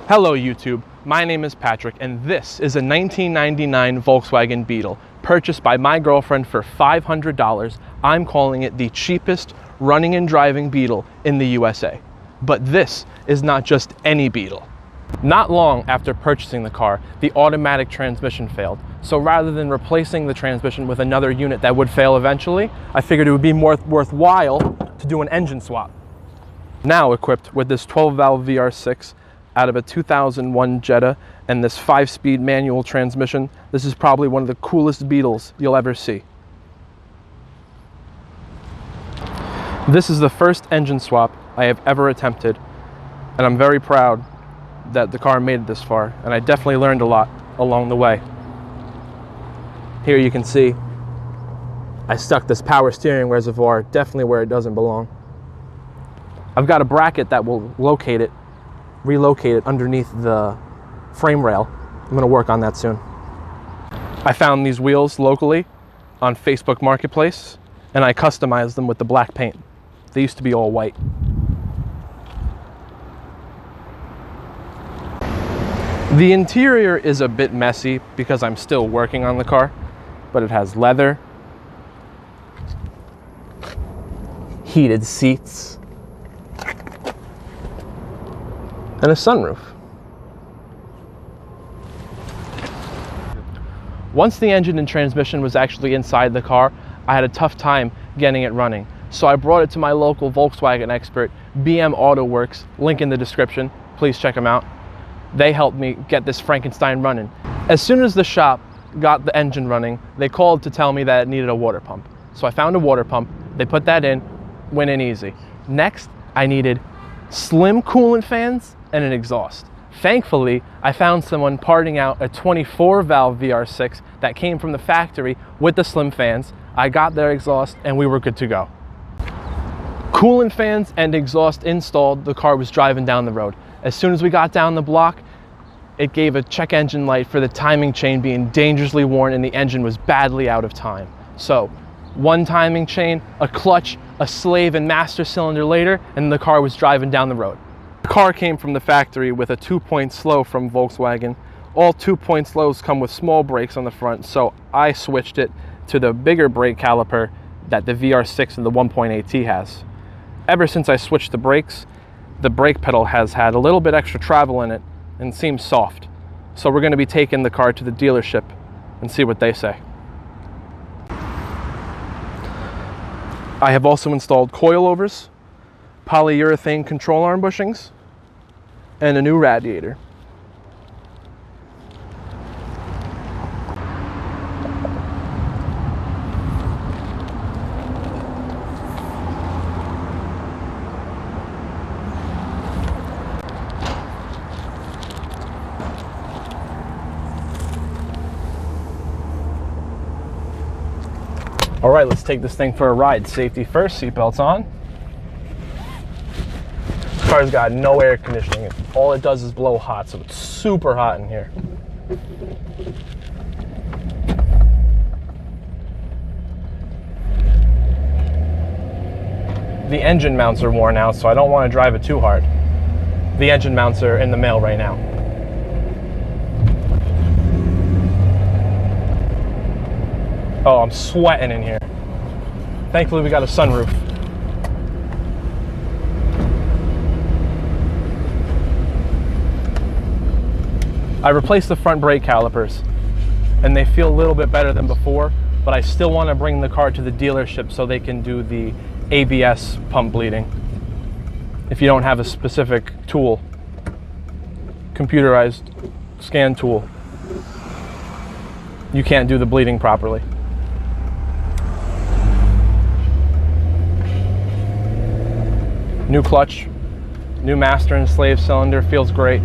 Hello YouTube, my name is Patrick and this is a 1999 Volkswagen Beetle purchased by my girlfriend for $500. I'm calling it the cheapest running and driving Beetle in the USA. But this is not just any Beetle. Not long after purchasing the car, the automatic transmission failed. So rather than replacing the transmission with another unit that would fail eventually, I figured it would be more worthwhile to do an engine swap. Now equipped with this 12-valve VR6 out of a 2001 Jetta and this 5-speed manual transmission, this is probably one of the coolest Beetles you'll ever see. This is the first engine swap I have ever attempted, and I'm very proud that the car made it this far, and I definitely learned a lot along the way. Here you can see I stuck this power steering reservoir definitely where it doesn't belong. I've got a bracket that will relocate it underneath the frame rail. I'm going to work on that soon. I found these wheels locally on Facebook Marketplace and I customized them with the black paint. They used to be all white. The interior is a bit messy because I'm still working on the car, but it has leather, heated seats, and a sunroof. Once the engine and transmission was actually inside the car, I had a tough time getting it running. So I brought it to my local Volkswagen expert, BM Auto Works, link in the description. Please check them out. They helped me get this Frankenstein running. As soon as the shop got the engine running, they called to tell me that it needed a water pump. So I found a water pump, they put that in, went in easy. Next, I needed slim coolant fans and an exhaust. Thankfully, I found someone parting out a 24-valve VR6 that came from the factory with the slim fans. I got their exhaust and we were good to go. Coolant fans and exhaust installed, the car was driving down the road. As soon as we got down the block, it gave a check engine light for the timing chain being dangerously worn and the engine was badly out of time. So, one timing chain, a clutch, a slave and master cylinder later, and the car was driving down the road. The car came from the factory with a 2-point slow from Volkswagen. All 2-point slows come with small brakes on the front, so I switched it to the bigger brake caliper that the VR6 and the 1.8T has. Ever since I switched the brakes, the brake pedal has had a little bit extra travel in it and seems soft. So we're going to be taking the car to the dealership and see what they say. I have also installed coilovers, polyurethane control arm bushings, and a new radiator. All right, let's take this thing for a ride. Safety first, seatbelts on. This car's got no air conditioning. All it does is blow hot, so it's super hot in here. The engine mounts are worn out, so I don't want to drive it too hard. The engine mounts are in the mail right now. Oh, I'm sweating in here. Thankfully, we got a sunroof. I replaced the front brake calipers, and they feel a little bit better than before, but I still want to bring the car to the dealership so they can do the ABS pump bleeding. If you don't have a specific tool, computerized scan tool, you can't do the bleeding properly. New clutch, new master and slave cylinder, feels great.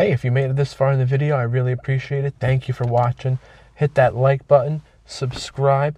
Hey, if you made it this far in the video, I really appreciate it. Thank you for watching. Hit that like button, subscribe.